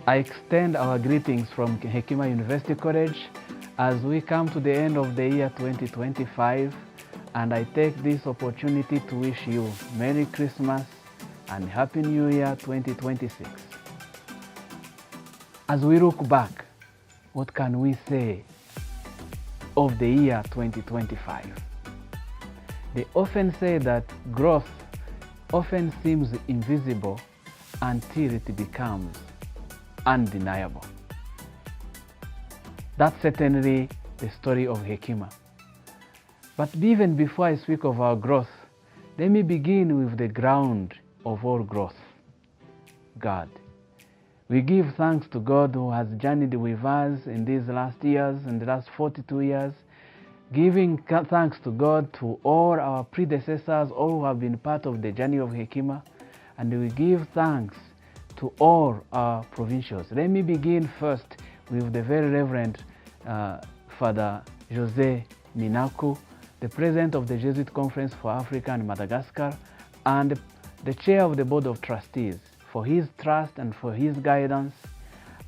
I extend our greetings from Hekima University College as we come to the end of the year 2025, and I take this opportunity to wish you Merry Christmas and Happy New Year 2026. As we look back, what can we say of the year 2025? They often say that growth often seems invisible until it becomes undeniable. That's certainly the story of Hekima. But even before I speak of our growth, let me begin with the ground of all growth, God. We give thanks to God who has journeyed with us in these last years, in the last 42 years, giving thanks to God to all our predecessors, all who have been part of the journey of Hekima, and we give thanks to all our provincials. Let me begin first with the very Reverend Father Jose Minaku, the President of the Jesuit Conference for Africa and Madagascar, and the Chair of the Board of Trustees, for his trust and for his guidance.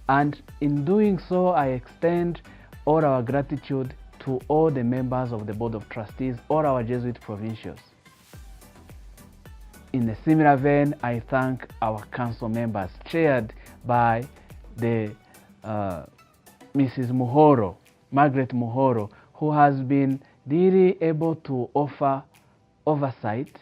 And in doing so, I extend all our gratitude to all the members of the Board of Trustees, all our Jesuit provincials. In a similar vein, I thank our council members, chaired by the Mrs. Muhoro, Margaret Muhoro, who has been really able to offer oversight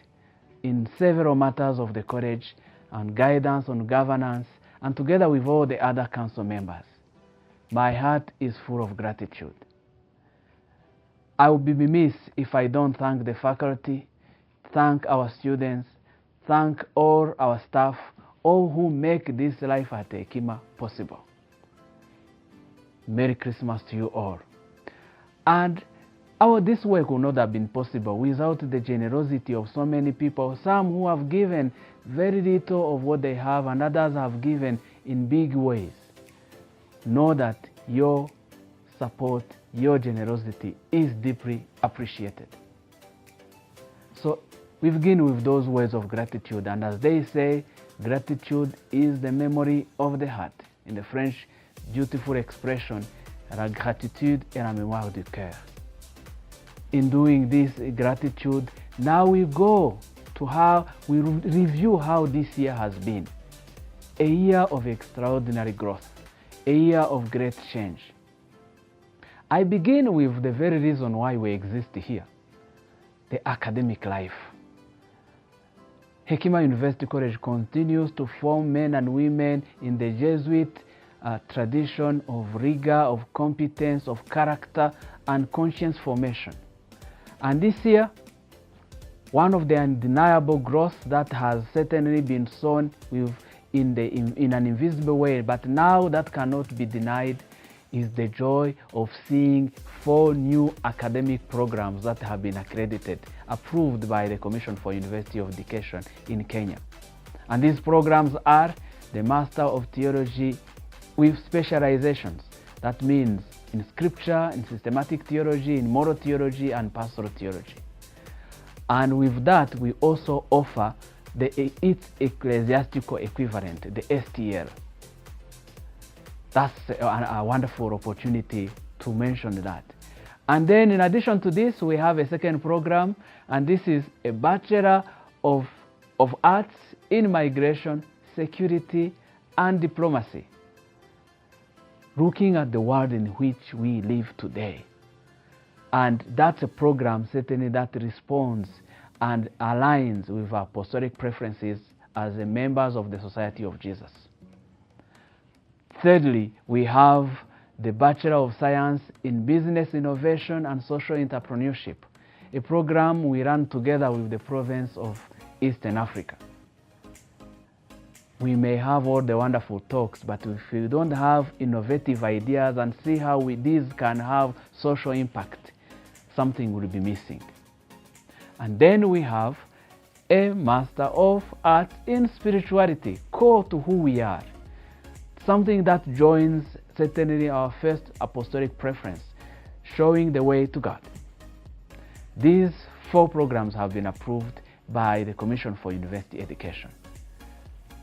in several matters of the college and guidance on governance, and together with all the other council members. My heart is full of gratitude. I will be remiss if I don't thank the faculty, thank our students, thank all our staff, all who make this life at Hekima possible. Merry Christmas to you all. And this work would not have been possible without the generosity of so many people, some who have given very little of what they have and others have given in big ways. Know that your support, your generosity is deeply appreciated. So we begin with those words of gratitude, and as they say, gratitude is the memory of the heart. In the French beautiful expression, la gratitude est la mémoire du cœur. In doing this gratitude, now we go to how we review how this year has been. A year of extraordinary growth, a year of great change. I begin with the very reason why we exist here, the academic life. Hekima University College continues to form men and women in the Jesuit tradition of rigor, of competence, of character, and conscience formation. And this year, one of the undeniable growth that has certainly been sown in an invisible way, but now that cannot be denied, is the joy of seeing 4 new academic programs that have been accredited, approved by the Commission for University of Education in Kenya. And these programs are the Master of Theology with specializations. That means in Scripture, in Systematic Theology, in Moral Theology, and Pastoral Theology. And with that, we also offer its ecclesiastical equivalent, the STL. That's a wonderful opportunity to mention that. And then in addition to this, we have a second program, and this is a Bachelor of Arts in Migration, Security, and Diplomacy, looking at the world in which we live today. And that's a program certainly that responds and aligns with our apostolic preferences as members of the Society of Jesus. Thirdly, we have the Bachelor of Science in Business Innovation and Social Entrepreneurship, a program we run together with the province of Eastern Africa. We may have all the wonderful talks, but if we don't have innovative ideas and see how these can have social impact, something will be missing. And then we have a Master of Arts in Spirituality, core to who we are. Something that joins certainly our first apostolic preference, showing the way to God. These 4 programs have been approved by the Commission for University Education.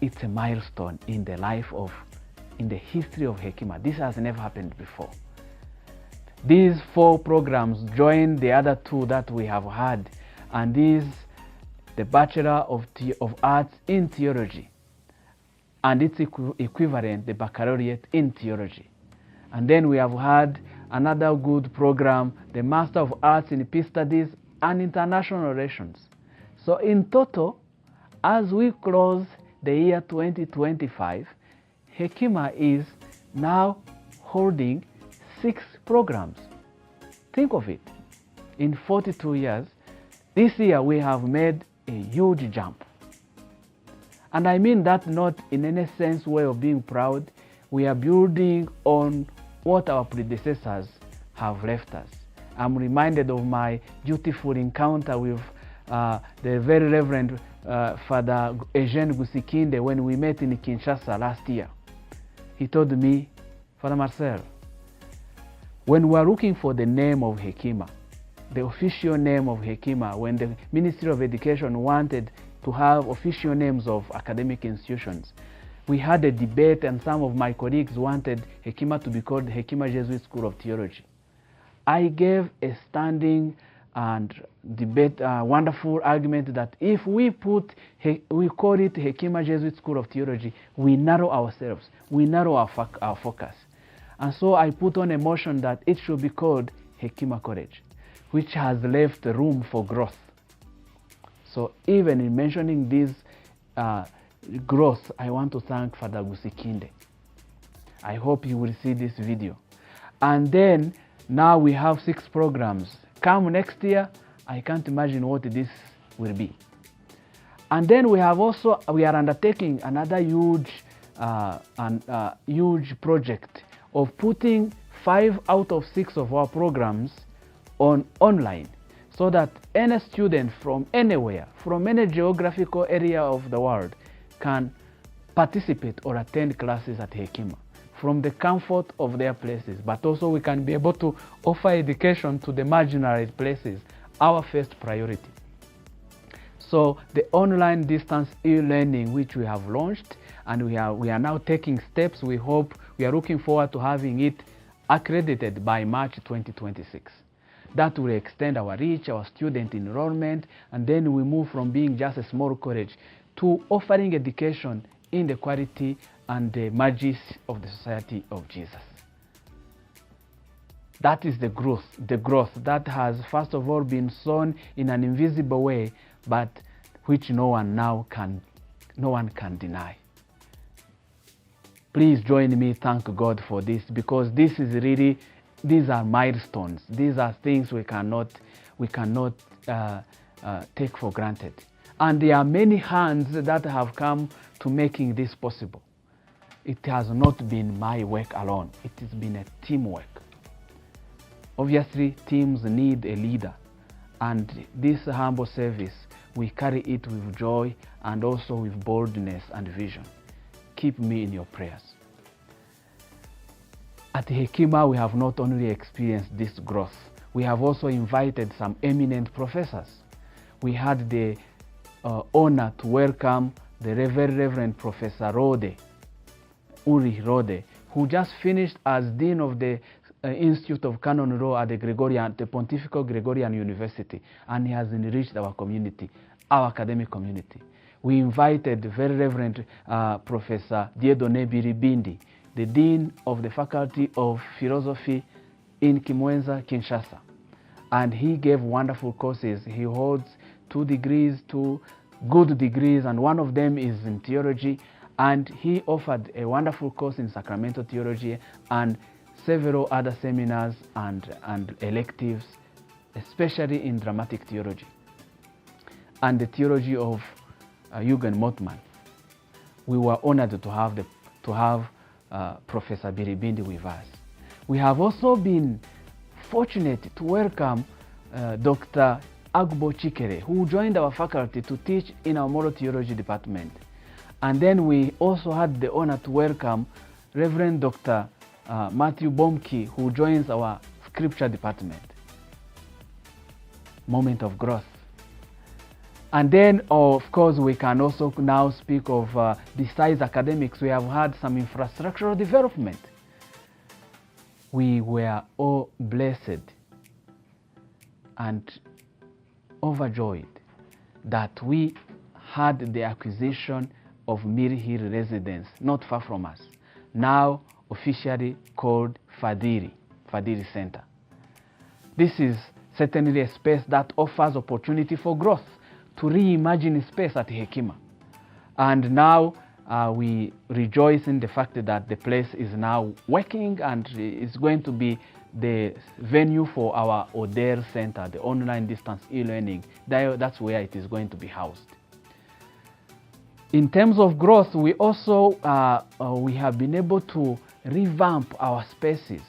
It's a milestone in the life of in the history of Hekima. This has never happened before. These 4 programs join the other 2 that we have had, and the Bachelor of Arts in Theology and its equivalent, the Baccalaureate in Theology. And then we have had another good program, the Master of Arts in Peace Studies and International Relations. So in total, as we close the year 2025, Hekima is now holding 6 programs. Think of it. In 42 years, this year we have made a huge jump. And I mean that not in any sense way of being proud. We are building on what our predecessors have left us. I'm reminded of my beautiful encounter with the very Reverend Father Eugene Gusikinde when we met in Kinshasa last year. He told me, Father Marcel, when we are looking for the name of Hekima, the official name of Hekima, when the Ministry of Education wanted to have official names of academic institutions, we had a debate, and some of my colleagues wanted Hekima to be called Hekima Jesuit School of Theology. I gave a standing and debate, wonderful argument that if we call it Hekima Jesuit School of Theology, we narrow ourselves, we narrow our focus. And so I put on a motion that it should be called Hekima College, which has left room for growth. So even in mentioning this growth, I want to thank Father Gusikinde. I hope he will see this video. And then now we have 6 programs. Come next year, I can't imagine what this will be. And then we are undertaking another huge project of putting 5 out of 6 of our programs online, so that any student from anywhere, from any geographical area of the world, can participate or attend classes at Hekima from the comfort of their places. But also we can be able to offer education to the marginalized places, our first priority. So the online distance e-learning, which we have launched, and we are now taking steps. We are looking forward to having it accredited by March 2026. That will extend our reach, our student enrollment, and then we move from being just a small college to offering education in the quality and the majesty of the Society of Jesus. That is the growth that has first of all been sown in an invisible way, but which no one can deny. Please join me, thank God for this, because these are milestones. These are things we cannot take for granted. And there are many hands that have come to making this possible. It has not been my work alone. It has been a teamwork. Obviously, teams need a leader. And this humble service, we carry it with joy and also with boldness and vision. Keep me in your prayers. At Hekima, we have not only experienced this growth, we have also invited some eminent professors. We had the honor to welcome the Reverend Professor Uri Rode, who just finished as Dean of the Institute of Canon Law at the Pontifical Gregorian University, and he has enriched our community, our academic community. We invited the Very Reverend Professor Dieudonné Biribindi, the Dean of the Faculty of Philosophy in Kimwenza, Kinshasa. And he gave wonderful courses. He holds 2 good degrees, and one of them is in theology. And he offered a wonderful course in sacramental theology and several other seminars and electives, especially in dramatic theology and the theology of Jürgen Moltmann. We were honored to have Professor Biribindi with us. We have also been fortunate to welcome Dr. Agbo Chikere, who joined our faculty to teach in our moral theology department. And then we also had the honor to welcome Reverend Dr. Matthew Bomke, who joins our scripture department. Moment of growth. And then, of course, we can also now speak of, besides academics, we have had some infrastructural development. We were all blessed and overjoyed that we had the acquisition of Mill Hill Residence, not far from us, now officially called Fadhili Center. This is certainly a space that offers opportunity for growth, to reimagine space at Hekima. And now we rejoice in the fact that the place is now working and is going to be the venue for our ODER Center, the online distance e-learning. That's where it is going to be housed. In terms of growth, we also we have been able to revamp our spaces,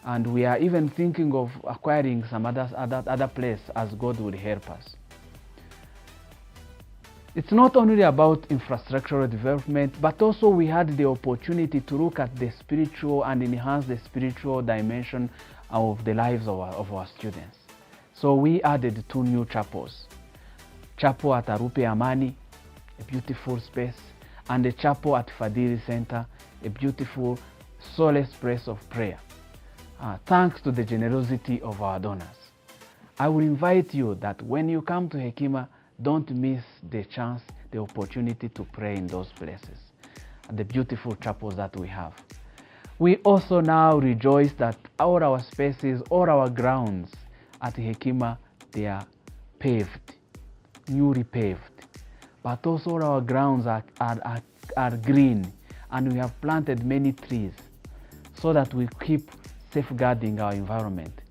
and we are even thinking of acquiring some other place as God will help us. It's not only about infrastructural development, but also we had the opportunity to look at the spiritual and enhance the spiritual dimension of the lives of our students. So we added 2 new chapels. Chapel at Arupe Amani, a beautiful space, and a chapel at Fadhili Center, a beautiful solace place of prayer. Thanks to the generosity of our donors. I will invite you that when you come to Hekima, don't miss the chance, the opportunity to pray in those places, the beautiful chapels that we have. We also now rejoice that all our spaces, all our grounds at Hekima, they are paved, newly paved. But also all our grounds are green, and we have planted many trees so that we keep safeguarding our environment.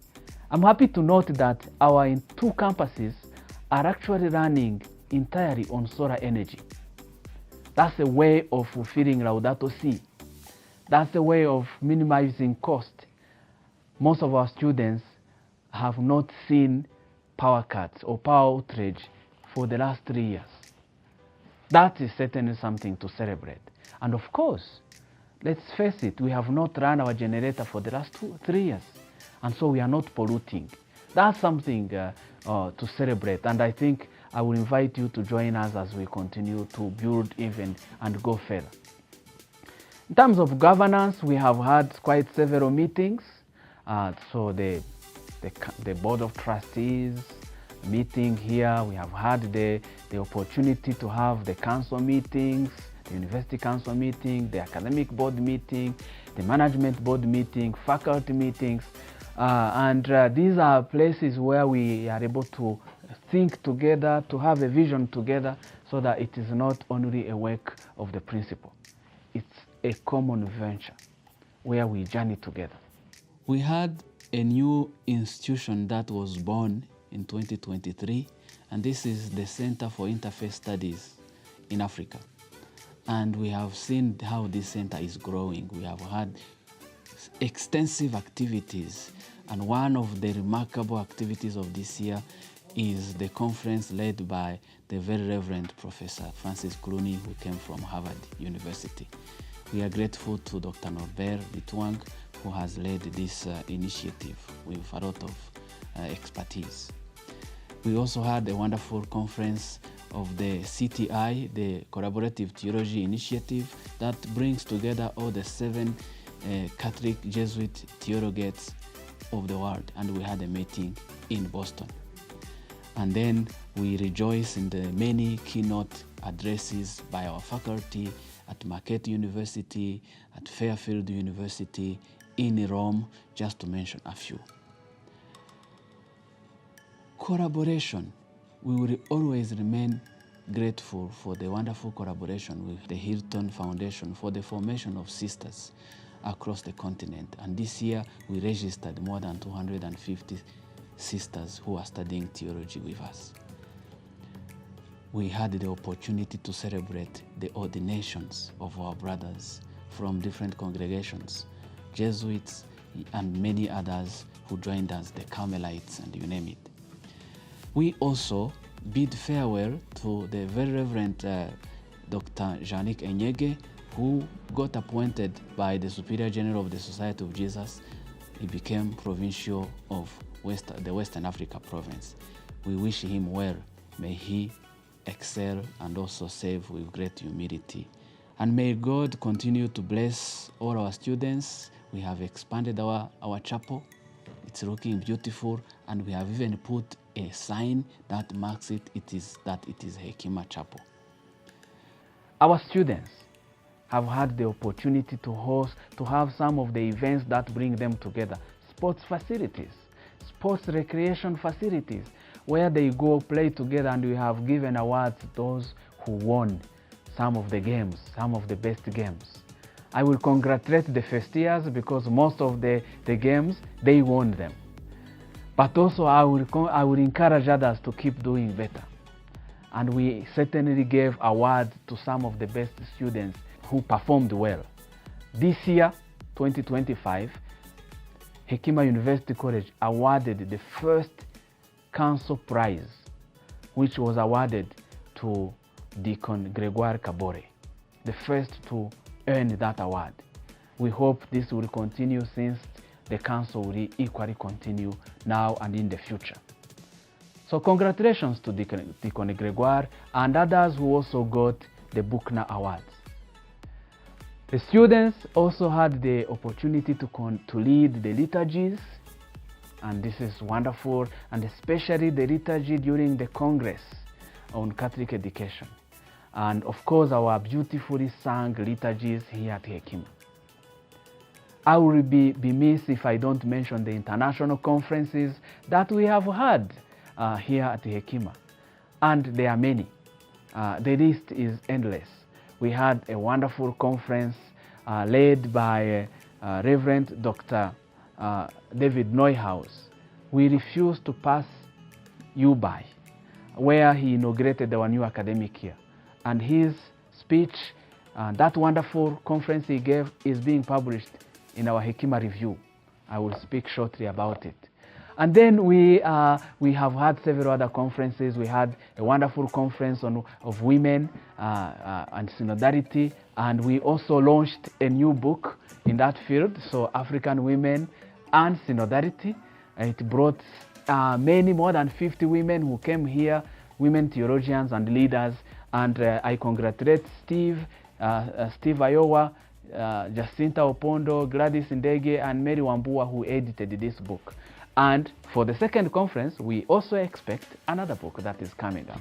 I'm happy to note that our 2 campuses are actually running entirely on solar energy. That's a way of fulfilling Laudato Si. That's a way of minimizing cost. Most of our students have not seen power cuts or power outage for the last 3 years. That is certainly something to celebrate. And of course, let's face it, we have not run our generator for the last 3 years. And so we are not polluting. That's something to celebrate, and I think I will invite you to join us as we continue to build even and go further. In terms of governance, we have had quite several meetings. So the Board of Trustees meeting here, we have had the opportunity to have the council meetings, the university council meeting, the academic board meeting, the management board meeting, faculty meetings. These are places where we are able to think together, to have a vision together, so that it is not only a work of the principal. It's a common venture where we journey together. We had a new institution that was born in 2023, and this is the Center for Interfaith Studies in Africa. And we have seen how this center is growing. We have had extensive activities, and one of the remarkable activities of this year is the conference led by the very Reverend Professor Francis Clooney, who came from Harvard University. We are grateful to Dr. Norbert Bitwang, who has led this initiative with a lot of expertise. We also had a wonderful conference of the CTI, the Collaborative Theology Initiative, that brings together all the 7 Catholic Jesuit theologians of the world, and we had a meeting in Boston. And then we rejoice in the many keynote addresses by our faculty at Marquette University, at Fairfield University, in Rome, just to mention a few. Collaboration. We will always remain grateful for the wonderful collaboration with the Hilton Foundation for the formation of sisters across the continent. And this year, we registered more than 250 sisters who are studying theology with us. We had the opportunity to celebrate the ordinations of our brothers from different congregations, Jesuits, and many others who joined us, the Carmelites, and you name it. We also bid farewell to the very Reverend Dr. Janik Enyege, who got appointed by the Superior General of the Society of Jesus. He became provincial of the Western Africa province. We wish him well. May he excel and also serve with great humility. And may God continue to bless all our students. We have expanded our chapel. It's looking beautiful, and we have even put a sign that marks it. It is Hekima Chapel. Our students have had the opportunity to have some of the events that bring them together. Sports facilities, sports recreation facilities, where they go play together, and we have given awards to those who won some of the games, some of the best games. I will congratulate the first years because most of the games, they won them. But also I will encourage others to keep doing better. And we certainly gave awards to some of the best students who performed well. This year, 2025, Hekima University College awarded the first council prize, which was awarded to Deacon Gregoire Kabore, the first to earn that award. We hope this will continue, since the council will equally continue now and in the future. So congratulations to Deacon Gregoire and others who also got the Buchner Awards. The students also had the opportunity to lead the liturgies, and this is wonderful, and especially the liturgy during the Congress on Catholic Education. And of course, our beautifully sung liturgies here at Hekima. I will be remiss if I don't mention the international conferences that we have had here at Hekima. And there are many. The list is endless. We had a wonderful conference led by Reverend Dr. David Neuhaus. We refuse to pass you by, where he inaugurated our new academic year. And his speech, that wonderful conference he gave, is being published in our Hekima Review. I will speak shortly about it. And then we have had several other conferences. We had a wonderful conference of women and synodality, and we also launched a new book in that field, so African Women and Synodality. It brought more than 50 women who came here, women theologians and leaders, and I congratulate Steve Iowa, Jacinta Opondo, Gladys Ndege, and Mary Wambua, who edited this book. And for the second conference, we also expect another book that is coming up.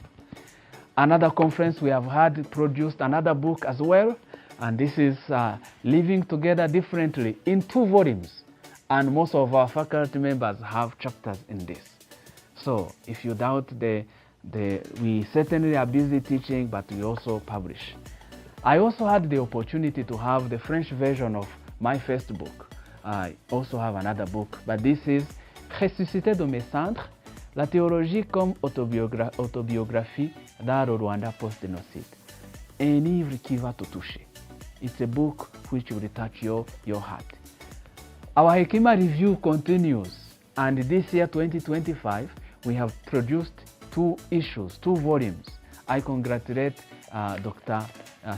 Another conference we have had produced another book as well, and this is Living Together Differently in 2 volumes. And most of our faculty members have chapters in this. So if you doubt we certainly are busy teaching, but we also publish. I also had the opportunity to have the French version of my first book. I also have another book, but this is Ressuscité de mes cendres, la théologie comme autobiographie dans le Rwanda post-génocide. Un livre qui va te toucher. It's a book which will touch your heart. Our Hekima Review continues, and this year, 2025, we have produced 2 issues, 2 volumes. I congratulate Dr.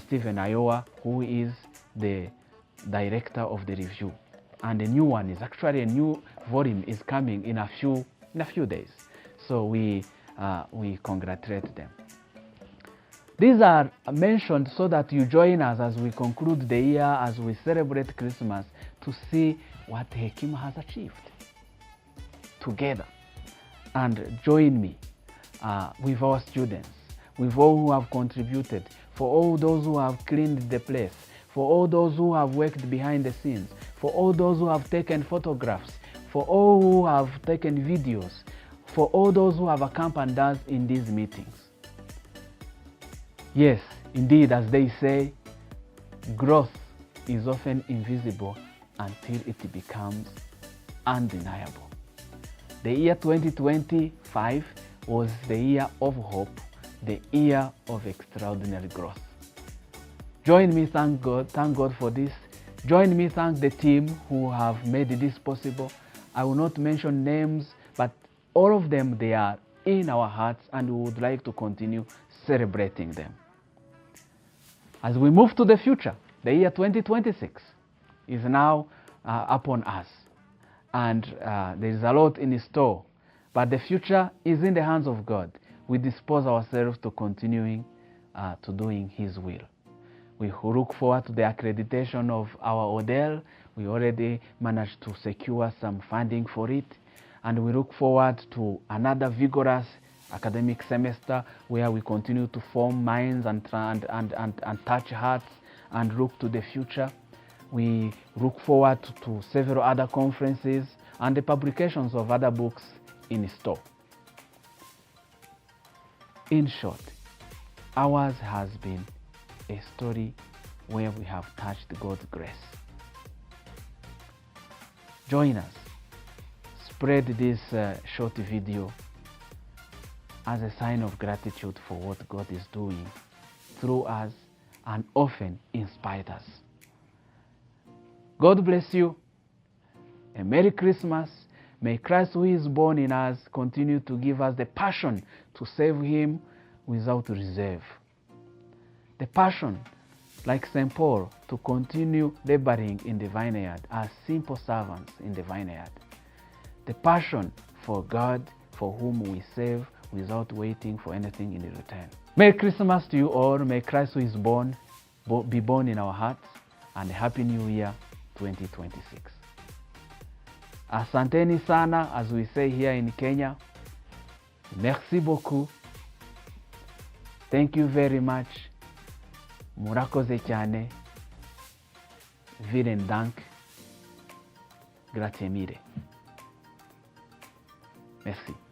Stephen Iowa, who is the director of the review. And a new one is actually, a new volume is coming in a few days. So we congratulate them. These are mentioned so that you join us as we conclude the year, as we celebrate Christmas, to see what Hekima has achieved together. And join me with our students, with all who have contributed, for all those who have cleaned the place, for all those who have worked behind the scenes, for all those who have taken photographs, for all who have taken videos, for all those who have accompanied us in these meetings. Yes, indeed, as they say, growth is often invisible until it becomes undeniable. The year 2025 was the year of hope, the year of extraordinary growth. Join me, thank God for this. Join me, thank the team who have made this possible. I will not mention names, but all of them, they are in our hearts, and we would like to continue celebrating them. As we move to the future, the year 2026 is now upon us, and there is a lot in store, but the future is in the hands of God. we dispose ourselves to continuing to doing His will. We look forward to the accreditation of our Odell. We already managed to secure some funding for it. And we look forward to another vigorous academic semester where we continue to form minds and touch hearts and look to the future. We look forward to several other conferences and the publications of other books in store. In short, ours has been a story where we have touched God's grace. Join us. Spread this short video as a sign of gratitude for what God is doing through us and often inspired us. God bless you. A Merry Christmas. May Christ who is born in us continue to give us the passion to serve Him without reserve. The passion, like St. Paul, to continue laboring in the vineyard as simple servants in the vineyard. The passion for God, for whom we serve without waiting for anything in return. Merry Christmas to you all. May Christ who is born be born in our hearts, and Happy New Year 2026. Asanteni sana, as we say here in Kenya. Merci beaucoup. Thank you very much. Murakoze cyane. Vielen Dank. Grazie mille. Merci.